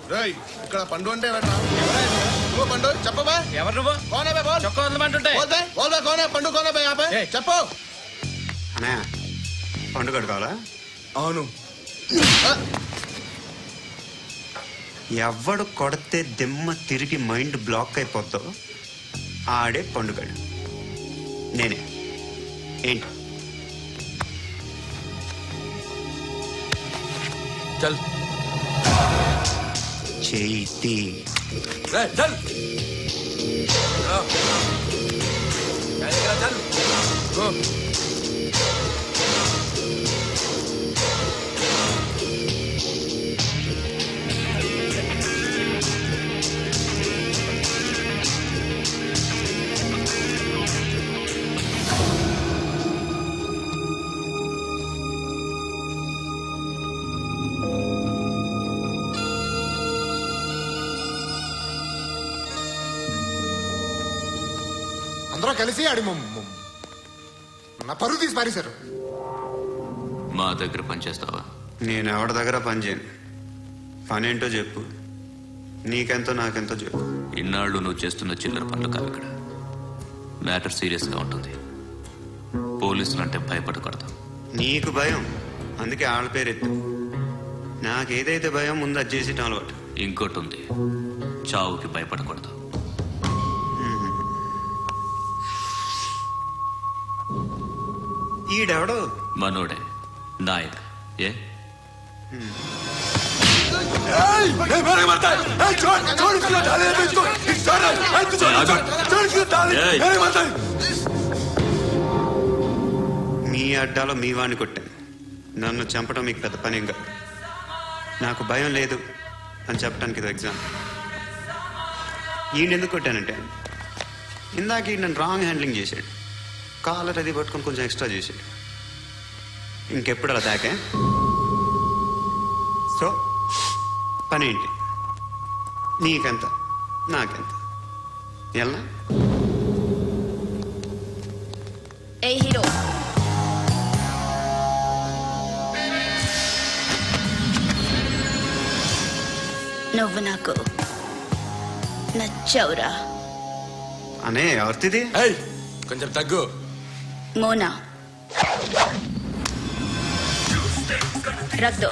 ఇక్కడ పండు అంటే నువ్వు పండు చెప్పబా. ఎవరు నువ్వు? కోనే బే బోల్. చొక్కా వదలమంటుంటే కోనే పండు కోనే బే ఆపే చెప్పు. అన్నయ్య పండుగ కావాలా? అవును. ఎవడు కొడితే దిమ్మ తిరిగి మైండ్ బ్లాక్ అయిపోద్దో ఆడే పండుగడు. నేనే. ఏంటి? చల్ చేతి చల్ అందరూ కలిసి ఆడి నా పరువు తీసి పారేశారు. మా దగ్గర పనిచేస్తావా? నేను ఎవరి దగ్గర పని చేయను. పనేంటో చెప్పు. నీకెంతో నాకెంతో చెప్పు. ఇన్నాళ్ళు నువ్వు చేస్తున్న చిల్లర పనులు కావు ఇక్కడ. మ్యాటర్ సీరియస్గా ఉంటుంది. పోలీసులు అంటే భయపడకూడదు. నీకు భయం, అందుకే ఆళ్ళ పేరు ఎత్తు. నాకేదైతే భయం ముందు అది చేసి అలవాటు. ఇంకోటి ఉంది, చావుకి భయపడకూడదు. ఈడెవడో మనోడే నాయక్. ఏ మీ అడ్డాలో మీ వాణ్ణి కొట్టాను. నన్ను చంపడం మీకు పెద్ద పని ఇంకా. నాకు భయం లేదు అని చెప్పడానికి ఇది ఎగ్జామ్. ఈయన ఎందుకు కొట్టానంటే ఇందాక ఈయన నన్ను రాంగ్ హ్యాండ్లింగ్ చేశాడు. కాలర్ అది పట్టుకొని కొంచెం ఎక్స్ట్రా చేశాడు. ఇంకెప్పుడు అలా తాకే. సో పని ఏంటి? నీకెంత నాకెంత ఎలా? ఏ హీరో, నువ్వు నాకు నచ్చావురా. అనే ఎవరిది? కొంచెం తగ్గు. మోనా రక్ దో.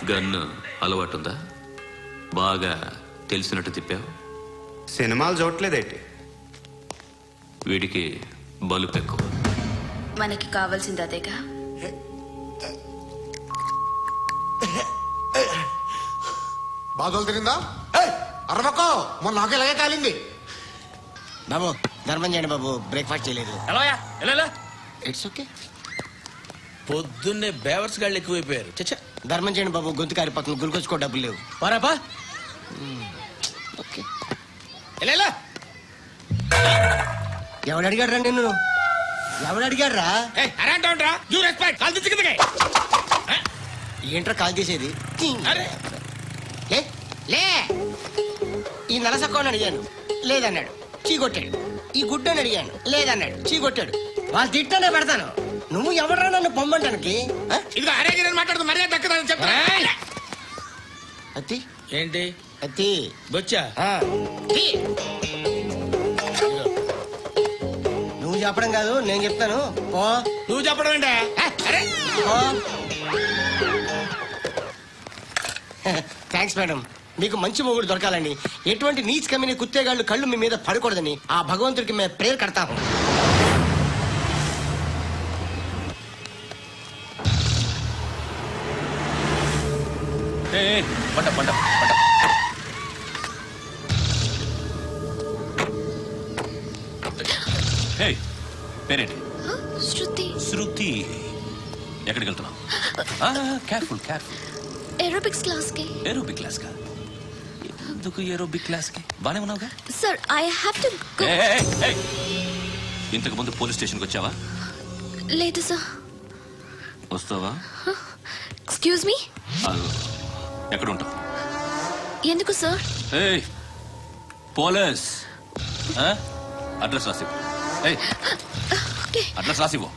గన్ను అలవాటుందా? బాగా తెలిసినట్టు తిప్పావు. సినిమాలు చూడట్లేదేంటి? వీడికి బలుపు ఎక్కువ. మనకి కావాల్సింది అదేగా. బాధలు తిరిందా? అరవకో, మొన్న నాకు ఇలాగే కాలింది. బాబు ధర్మం చేయండి బాబు, బ్రేక్ఫాస్ట్ చేయలేదు. ఎలా ఇట్స్ ఓకే. పొద్దున్నే బేవర్స్ గాళ్ళు ఎక్కువైపోయారు. చచ్చా, ధర్మం చేయండి బాబు, గొంతు కారిపోతుంది, గురికొచ్చుకో డబ్బులు లేవు. పారాపా. ఓకే. ఎలా ఎవడు అడిగాడు రా నిన్ను? ఎవడు అడిగాడు రా? ఏంట్రా కాల్ చేసేది? లే లే. ఈ నలసక్కని అడిగాను, లేదన్నాడు, చీ కొట్టాడు. ఈ గుడ్డని అడిగాను, లేదన్నాడు, చీ కొట్టాడు. వాళ్ళు తిట్టానే పెడతాను. నువ్వు ఎవడరా నన్ను పొమ్మంటానికి? ఇదిగో అరే మాట్లాడుతూ మర్యాద దక్కదని చెప్పా. అత్తి ఏంటి అత్తి బొచ్చా? నువ్వు చెప్పడం కాదు, నేను చెప్తాను. పో. నువ్వు చెప్పడం ఏంటా? అరే థ్యాంక్స్ మేడం. మీకు మంచి మొగుడు దొరకాలని, ఎటువంటి నీచ్ కమ్మిన కుత్తేగాళ్ళు కళ్ళు మీ మీద పడకూడదని ఆ భగవంతుడికి మేము ప్రేయర్ కడతాము. పంట పంట పంట. పేరేంటి? శృతి. శృతి. ఎక్కడికి వెళ్తున్నావు? Careful careful. ఏరోబిక్స్ క్లాస్ కి. ఏరోబిక్ క్లాస్ కా? ఎందుకు ఏరోబిక్ క్లాస్ కి? బానే ఉన్నావుగా? Sir I have to go. ఇంతకు ముందు పోలీస్ స్టేషన్కి వచ్చావా? లేదు సార్. వస్తావా? Excuse me. ఎక్కడ ఉంటావు? ఎందుకు సార్? పోలీస్ అడ్రస్ రాసివ్వు. అడ్రస్ రాసివ్వు.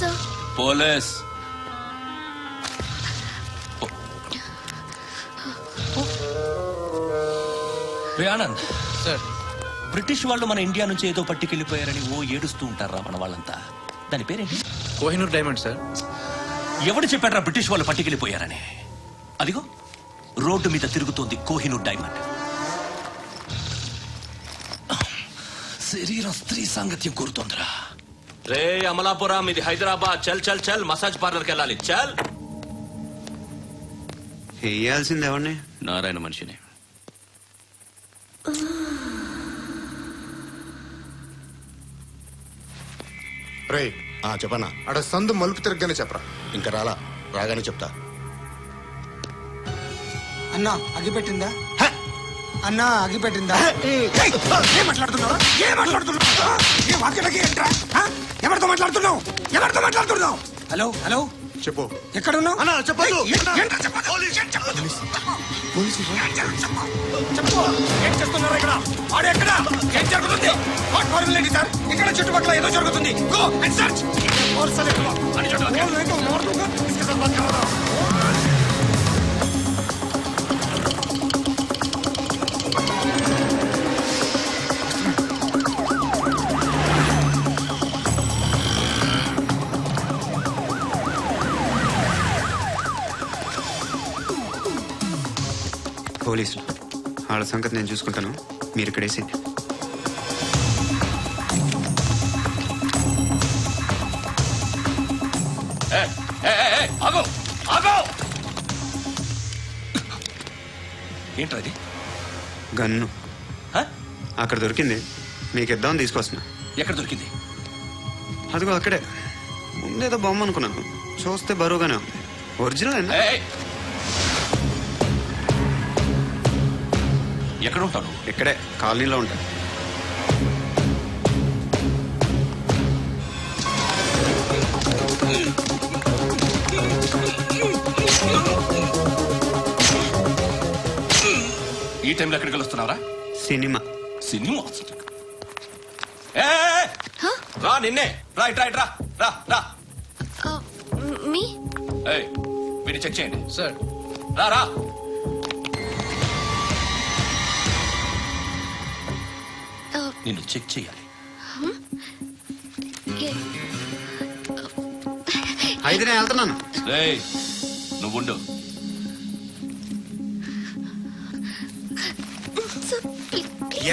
సార్. పోలీస్ రే ఆనంద్ సార్ బ్రిటిష్ వాళ్ళు మన ఇండియా నుంచి ఏదో పట్టుకెళ్ళిపోయారని ఓ ఏడుస్తూ ఉంటారా మన వాళ్ళంతా. దాని పేరేంటి? Kohinoor diamond sir. ఎవడు చెప్పాడ్రా బ్రిటిష్ వాళ్ళు పట్టుకెళ్ళిపోయారని? అదిగో రోడ్డు మీద తిరుగుతోంది కోహినూర్ డైమండ్. శరీరం స్త్రీ సాంగత్యం కోరుతోందిరా. రే అమలాపురం, ఇది హైదరాబాద్. చల్ చల్ చల్, మసాజ్ పార్లర్కి వెళ్ళాలి. చల్. వేయాల్సింది ఎవరిని? నారాయణ మనిషిని. రే చెప్పనా అడ సందు మలుపు తిరగగానే చెప్పరా. ఇంకా రాగానే చెప్తా. అన్నా అగిపెట్టిందా? అన్నా అగిపెట్టిందా? ఏం మాట్లాడుతున్నావు? ఎవరితో మాట్లాడుతున్నావు? హలో హలో, చెప్పు. ఎక్కడ ఉన్నావు? అన్నా చెప్పదు. చెప్పు, ఏం చేస్తున్నారు ఇక్కడ? ఆడు ఎక్కడ? ఏం జరుగుతుంది? వాట్ ఫారెన్ లేడీ సార్, ఇక్కడ చుట్టుపక్కల ఏదో జరుగుతుంది. Go and search. పోలీసులు వాళ్ళ సంగతి నేను చూసుకుంటాను, మీరు ఇక్కడ వేసి. ఏంట్రా ఇది? గన్ను హ? అక్కడ దొరికింది, మీకు ఇద్దామని తీసుకొస్తున్నా. ఎక్కడ దొరికింది? అదిగో అక్కడే. ముందేదో బొమ్మ అనుకున్నాను, చూస్తే బరువుగానే ఉంది. ఒరిజినల్ ఏయ్! ఎక్కడ ఉంటాను? ఇక్కడే కాలనీలో ఉంటాను. ఈ టైంలో ఎక్కడికి వస్తున్నారా? సినిమా. సినిమా? రా, నిన్నే. రా ఇట్రా ఇట్రా. రా రా. మీ వీడిని చెక్ చేయండి. సార్ రా రా. నిన్ను చెక్ చేయాలి. అయితే నేను వెళ్తున్నాను. రేయ్, నువ్వుండు.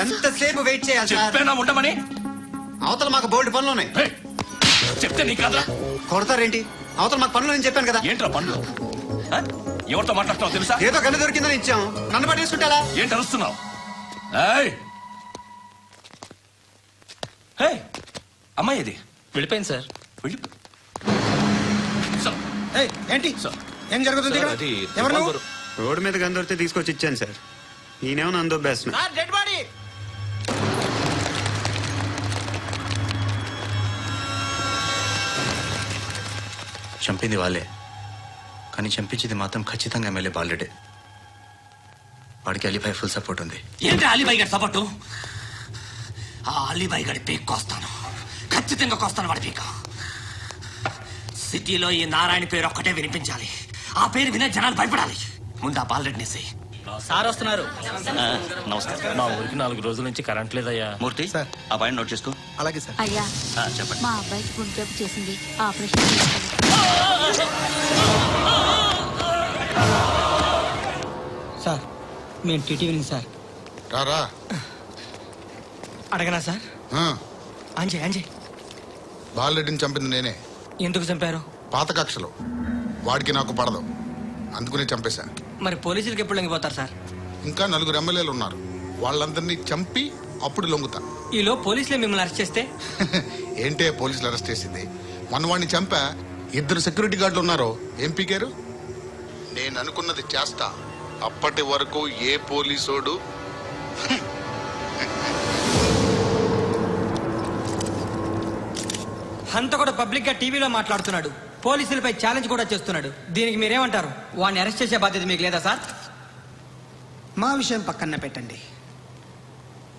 ఎంతసేపు వెయిట్ చేయాలి సార్? చెప్పేనా ఉండమని? అవతల మాకు బోల్డ్ పనులు ఉన్నాయి. రేయ్, చెప్తే నీ కదా కొడతారేంటి? అవతల మాకు పనులు నేను చెప్పాను కదా. ఏంట్రా పనులు? ఆ? ఎవరితో మాట్లాడుతున్నావు తెలుసా? ఏదో గన్ను దొరికిందని ఇచ్చాం, నన్ను పట్టేసుకుంటా. ఏంటి అరుస్తున్నావు? అమ్మాయి ఇది వెళ్ళిపోయింది సార్. వెళ్ళి ఏంటి సార్. ఏం జరుగుతుంది ఇక్కడ? ఎవరు నువ్వు? రోడ్డు మీద గన్ను దొరికితే తీసుకొచ్చి ఇచ్చాను సార్. ఈయనేమో నన్ను దొబ్బేస్తున్నా. Dead body. చంపింది వాళ్ళే, కానీ చంపించింది మాత్రం ఖచ్చితంగా ఎమ్మెల్యే బాలుడే. వాడికి అలీభాయ్ ఫుల్ సపోర్ట్ ఉంది. ఏంటి అలీబాయి గారి సపోర్టు? ఆ అలీబాయి గారి పీక్ కోస్తాను, ఖచ్చితంగా కోస్తాను వాడి పీక. సిటీలో ఈ నారాయణ పేరు ఒక్కటే వినిపించాలి. ఆ పేరు వినే జనాలు భయపడాలి. ముందు ఆ బాలరెడ్డిని సార్ వస్తున్నారు. నమస్కారం. మా ఊరికి 4 రోజుల నుంచి కరెంట్ లేదయ్యా. మూర్తి, ఆ పాయింట్ నోట్ చేసుకో. అలాగే సార్. అయ్యా, చెప్పండి. మా అబ్బాయికి గుండె జబ్బు చేసింది, ఆపరేషన్ చేయాలి. సార్ మేము టీటీవీ సార్. రా. అడగనా సార్? అంజయ్ బాలరెడ్డిని చంపింది నేనే. ఎందుకు చంపారు? పాత కక్షలు, వాడికి నాకు పడదు, అందుకునే చంపేశా. మరి పోలీసులకి ఎప్పుడు లొంగిపోతారు సార్? ఇంకా 4 ఎమ్మెల్యేలు ఉన్నారు, వాళ్ళందరినీ చంపి అప్పుడు లొంగుతా. ఈలో పోలీసులే మిమ్మల్ని అరెస్ట్ చేస్తే? ఏంటే పోలీసులు అరెస్ట్ చేసింది? మన వాడిని చంపా, 2 సెక్యూరిటీ గార్డులు ఉన్నారు, ఏం పీకారు? నేను అనుకున్నది చేస్తా. అప్పటి వరకు ఏ పోలీసోడు హంతకుడు పబ్లిక్ గా టీవీలో మాట్లాడుతున్నాడు, పోలీసులపై ఛాలెంజ్ కూడా చేస్తున్నాడు. దీనికి మీరేమంటారు? వాడిని అరెస్ట్ చేసే బాధ్యత మీకు లేదా సార్? మా విషయం పక్కన పెట్టండి,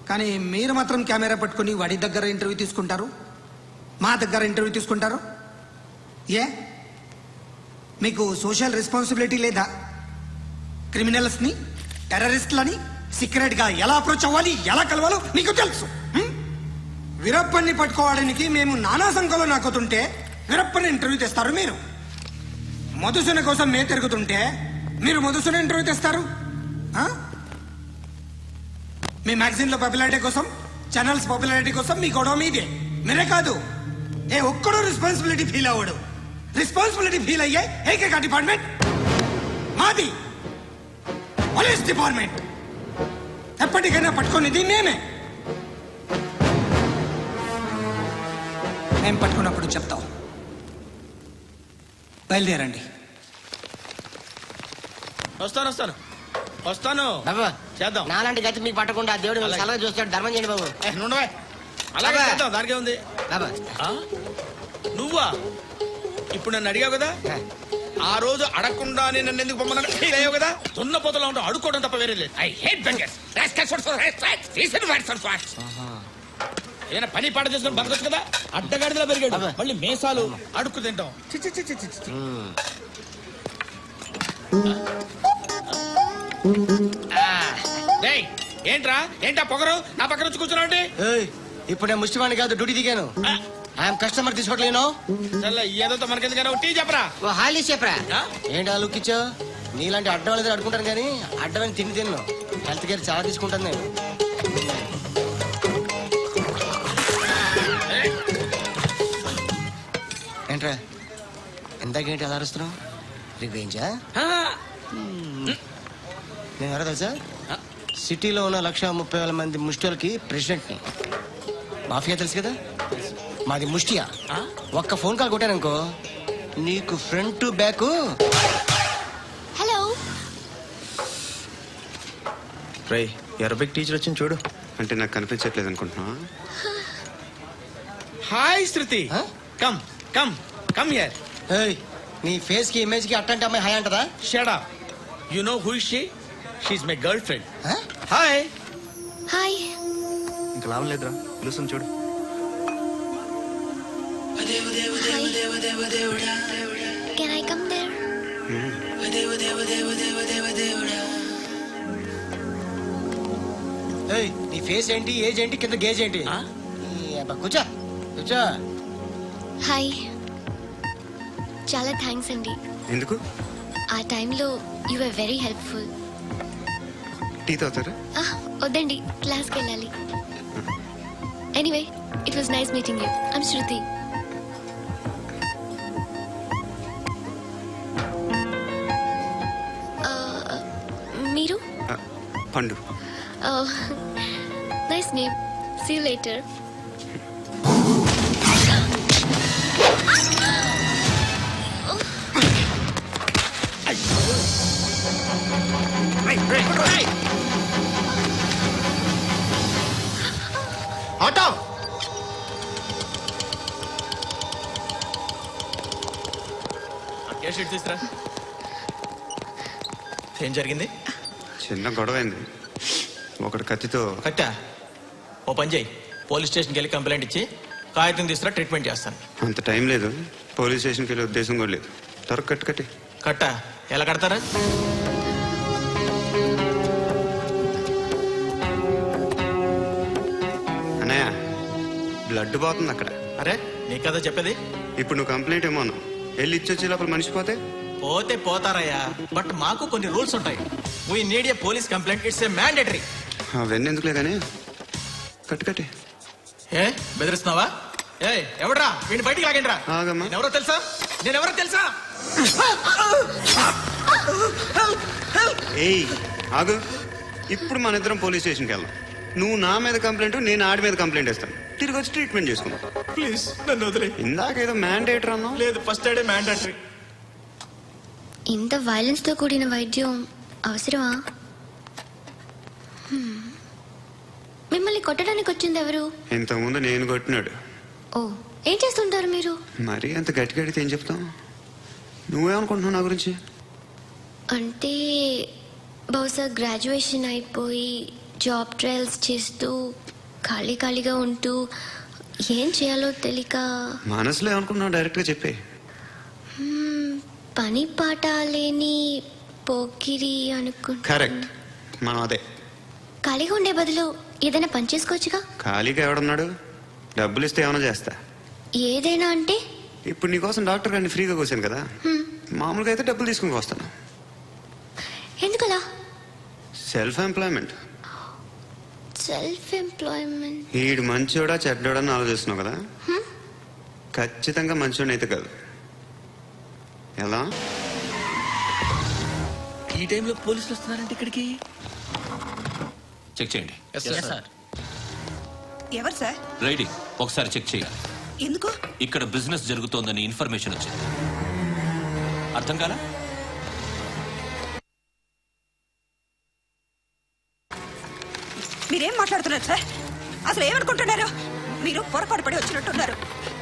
కానీ మీరు మాత్రం కెమెరా పట్టుకుని వాడి దగ్గర ఇంటర్వ్యూ తీసుకుంటారు, మా దగ్గర ఇంటర్వ్యూ తీసుకుంటారు. ఏ మీకు సోషల్ రెస్పాన్సిబిలిటీ లేదా? క్రిమినల్స్ని టెర్రరిస్ట్లని సీక్రెట్గా ఎలా అప్రోచ్ అవ్వాలి, ఎలా కలవాలో మీకు తెలుసు. వీరప్పన్ని పట్టుకోవడానికి మేము నానా సంఖ్యలో నాకుతుంటే వీరప్పని ఇంటర్వ్యూ తెస్తారు మీరు. మధుసూన కోసం మేము తిరుగుతుంటే మీరు మధుసూన ఇంటర్వ్యూ తెస్తారు. మీ మ్యాగజైన్లో పాపులారిటీ కోసం, ఛానల్స్ పాపులారిటీ కోసం మీ గొడవ మీదే. మీరే కాదు, ఏ ఒక్కడో రెస్పాన్సిబిలిటీ ఫీల్ అవ్వడు. రెస్పాన్సిబిలిటీ ఫీల్ అయ్యే ఏకైక డిపార్ట్మెంట్ మాది, పోలీస్ డిపార్ట్మెంట్. ఎప్పటికైనా పట్టుకునేది మేమే. మేము పట్టుకున్నప్పుడు చెప్తాం. బయలుదేరండి. వస్తాను బాబా చేద్దాం. నాలాంటి గతి మీకు పట్టకుండా దేవుడు మిమ్మల్ని సలహా చూస్తాడు. ధర్మం చేయండి బాబు. అలాగే అబ్బా. చేద్దాం, దానికే ఉంది. బాబా నువ్వా ఇప్పుడు నన్ను అడిగావు కదా, ఆ రోజు అడగకుండానే నన్ను ఎందుకు పొమ్మన్నా ఫీల్ అయ్యావు కదా. దున్న పోతలో ఉంటావు, అడుక్కోవడం తప్ప వేరే లేదు. I hate bangers. ఏదైనా పని పాట చేసుకుని బతకొచ్చు కదా. అడ్డగాడిలో పెరిగాడు, అబ్బా. మళ్ళీ మేసాలు అడుక్కు తింటాం. చి, చి, చి, చి, చి, చి. డేయ్, ఏంటా పొగరు నా పక్కన వచ్చి కూర్చున్నావు అంటే? ఏయ్, ఇప్పుడు నేను ముష్టివాణి కాదు, డ్యూటీ దిగాను. ఐఎమ్ కస్టమర్ తీసుకోవట్లేను. ఏదో మనకెందుకైనా టీ చెప్పరా. ఓ హాలీ చెప్పరా. ఆ? ఏంటి ఆ లుక్ ఇచ్చావు? నీలాంటి అడ్డం వాళ్ళ దగ్గర అడుకుంటాను కానీ అడ్డమని తిండి తిన్ను. హెల్త్ కేర్ చాలా తీసుకుంటాను నేను. ఏంట్రా ఇందాకేంటి ఎలా అరుస్తున్నావు? రివేంజా? నేను ఎవరో తెలుసా? సిటీలో ఉన్న 130,000 మంది ముష్టిలకి ప్రెసిడెంట్ని. మాఫియా తెలుసు కదా, మాది ముష్టియా. ఒక్క ఫోన్ కాల్ కొట్టాననుకో నీకు ఫ్రంట్ టు బ్యాక్. హలో. రై అరబిక్ టీచర్ వచ్చింది చూడు. అంటే నాకు కనిపించట్లేదు అనుకుంటున్నా. Hi Shruti. Come come come here. ఏయ్, నీ ఫేస్ కి ఇమేజ్ కి అట్టంటే అమ్మాయి హాయ్ అంటదా? Shut up. You know who is she? She is my girl friend. Hi. Hi. ఇంకా లాభం లేదురా, పిలుస్తుంది చూడు. Can I come there? ఏయ్, నీ ఫేస్ ఏంటి, ఏజ్ ఏంటి, కింద గేజ్ ఏంటి? ఈ అబ్బా, కూర్చో కూర్చో. హాయ్. చాలా థ్యాంక్స్ అండి. ఎందుకు? ఆ టైంలో you are very helpful. Tea తాగుతారా? వద్దండి, క్లాస్కి వెళ్ళాలి. Anyway, it was nice meeting you. I'm Shruti. మీరు? Pandu. Nice name. See you later. Auto. Case తీసుకురా. ఏం జరిగింది? చిన్న గొడవ అయింది. ఒకటి కత్తితో. కట్టా, ఓ పని చేయి, పోలీస్ స్టేషన్కి వెళ్ళి కంప్లైంట్ ఇచ్చి కాగితం తీసుకురా, ట్రీట్మెంట్ చేస్తాను. అంత టైం లేదు, పోలీస్ స్టేషన్కి వెళ్ళే ఉద్దేశం కూడా లేదు. త్వరగా కట్టు కట్టి. కట్టా, ఎలా కడతారా? అన్నయ్య, బ్లడ్ పోతుంది అక్కడ. అరే నీ కదా చెప్పేది. ఇప్పుడు నువ్వు కంప్లైంట్ ఏమో అన్నావు. వెళ్ళి ఇచ్చొచ్చే లోపల మనిషి పోతే పోతే పోతారయ్యా, బట్ మాకు కొన్ని రూల్స్ ఉంటాయి. We need a police complaint, it's a mandatory. అవన్నీ ఎందుకులే కానీ కట్టు కట్టి. ఏ బెదిరిస్తున్నావా? ఏ ఎవడ్రా వీడిని బయటికి లాగండిరా. ఆగమ్మా. ఎవరో తెలుసా? నేను ఎవరో తెలుసా? ఏయ్ ఆగు. ఇప్పుడు మన ఇద్దరం పోలీస్ స్టేషన్కి వెళ్దాం. నువ్వు నా మీద కంప్లైంట్, నేను ఆడి మీద కంప్లైంట్ ఇస్తాను. తిరిగి వచ్చి ట్రీట్మెంట్ చేసుకుందాం. ప్లీజ్ నన్ను వదిలే. ఇందాకేదో మ్యాండేటర్ అన్నావు. లేదు, ఫస్ట్ ఎయిడే మ్యాండేటరీ. ఇంత వైలెన్స్తో కూడిన వైద్యం అవసరమా? మిమ్మల్ని కొట్టడానికి వచ్చింది ఎవరు? ఇంతకుముందు నేను కొట్టినాడు. ఓ, ఏం చేస్తుంటారు మీరు? మరీ అంత గట్టిగా అడిగితే ఏం చెప్తాం? నువ్వేమనుకుంటున్నావు నా గురించి? అంటే బహుశా గ్రాడ్యుయేషన్ అయిపోయి జాబ్ ట్రయల్స్ చేస్తూ ఖాళీగా ఉంటూ ఏం చేయాలో తెలియక. మనసులో ఏమనుకుంటున్నావు డైరెక్ట్గా చెప్పే. పని పాట లేని పోకిరి అనుకుంటా. కరెక్ట్, మనం అదే. ఖాళీగా ఉండే బదులు ఏదైనా పని చేసుకోవచ్చుగా. ఖాళీగా ఎవడున్నాడు? డబ్బులు ఇస్తే ఏమైనా చేస్తా. ఏదైనా అంటే ఇప్పుడు నీకోసం డాక్టర్ గారిని ఫ్రీగా కూర్చాను కదా, మామూలుగా అయితే డబ్బులు తీసుకుని వస్తాను. ఎందుకలా? Self employment. Self employment. ఈడు మంచోడా చెడ్డోడా అని ఆలోచిస్తున్నావు కదా, ఖచ్చితంగా మంచోడని అయితే కాదు. ఎలా? ఈ టైంలో పోలీసులు వస్తున్నారంటే ఇక్కడికి. చెక్ చేయండి. సార్ ఎవరు సార్? రైడింగ్ ఒకసారి చెక్ చేయాలి. ఎందుకు? ఇక్కడ బిజినెస్ జరుగుతోందని ఇన్ఫర్మేషన్ వచ్చింది. అర్థం కాలా? మీరేం మాట్లాడుతున్నారు సార్? అసలు ఏమనుకుంటున్నారు? మీరు పొరపాటు పడి వచ్చినట్టున్నారు.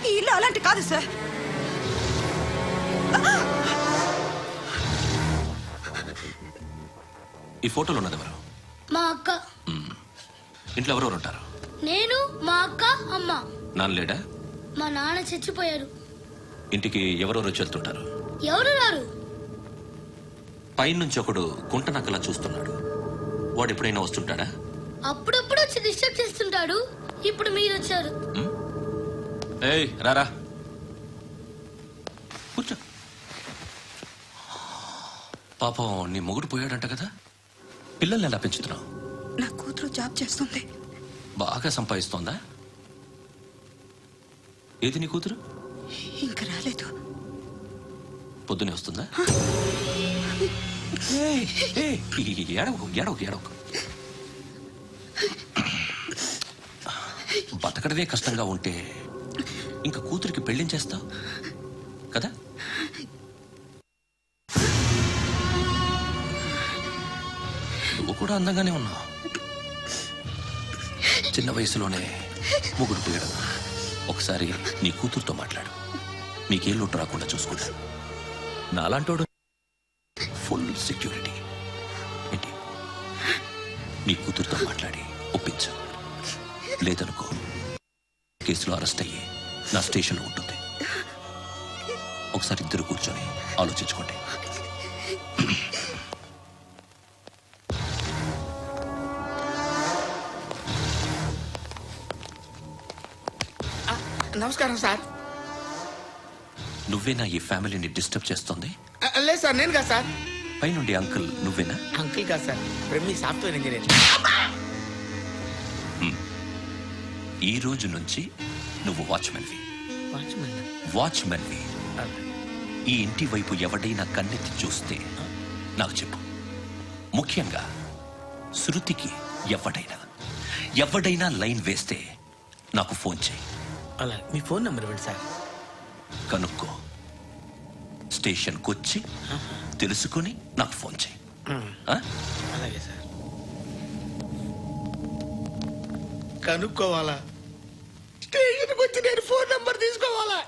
ఈ ఇల్లు అలాంటి కాదు సార్. ఈ ఫోటోలో ఉన్నది ఎవరు? మా అక్క. ఇంట్లో ఎవరెవరు ఉంటారు? నేను, మా అక్క, అమ్మ. నాన్న లేడా? మా నాన్న చచ్చిపోయారు. ఇంటికి ఎవరెవరు వచ్చి వెళ్తుంటారు? ఎవరు రారు. పైనుంచి ఒకడు గుంట నక్కలా చూస్తున్నాడు. వాడు ఎప్పుడైనా వస్తుంటాడా? అప్పుడప్పుడు వచ్చి డిస్టర్బ్ చేస్తుంటాడు. ఇప్పుడు మీరు వచ్చారు. ఏయ్ రారా, కూర్చో. పాపం నీ మొగుడు పోయాడంట కదా, పిల్లల్ని ఎలా పెంచుతున్నావు? నా కూతురు జాబ్ చేస్తుంది. బాగా సంపాదిస్తోందా? ఏది నీ కూతురు? ఇంకా రాలేదు. పొద్దునే వస్తుందా? ఏడవకు ఏడవకు ఏడవకు. బతకడమే కష్టంగా ఉంటే ఇంకా కూతురికి పెళ్లించేస్తావు కదా? నువ్వు కూడా అందంగానే ఉన్నావు. చిన్న వయసులోనే మొగుడు పోయడం. ఒకసారి నీ కూతురుతో మాట్లాడు. నీకేం లోటు రాకుండా చూసుకుంటా. నాలాంటోడు ఫుల్ సెక్యూరిటీ. ఏంటి, నీ కూతురుతో మాట్లాడి ఒప్పించు. లేదనుకో కేసులో అరెస్ట్ అయ్యి నా స్టేషన్లో ఉంటుంది. ఒకసారి ఇద్దరు కూర్చొని ఆలోచించుకోండి. నమస్కారం సార్. నువ్వేనా ఈ ఫ్యామిలీని డిస్టర్బ్ చేస్తోంది? లేదు సార్, నేను కాదు సార్. పైనుండి అంకుల్ నువ్వేనా? అంకిల్ కాదు సార్, మీ సాఫ్ట్వేర్ ఇంజనీర్. ఈ రోజు నుంచి నువ్వు వాచ్మెన్వి. వాచ్మెన్వి. ఈ ఇంటి వైపు ఎవడైనా కన్నెత్తి చూస్తే నాకు చెప్పు. ముఖ్యంగా శృతికి ఎవడైనా లైన్ వేస్తే నాకు ఫోన్ చేయి. అలా మీ ఫోన్ నెంబర్ ఇవ్వండి సార్. కనుక్కో, స్టేషన్కి వచ్చి తెలుసుకుని నాకు ఫోన్ చేయి. అలాగే సార్. కనుక్కోవాలా? స్టేషన్కి వచ్చి నేను ఫోన్ నెంబర్ తీసుకోవాలా?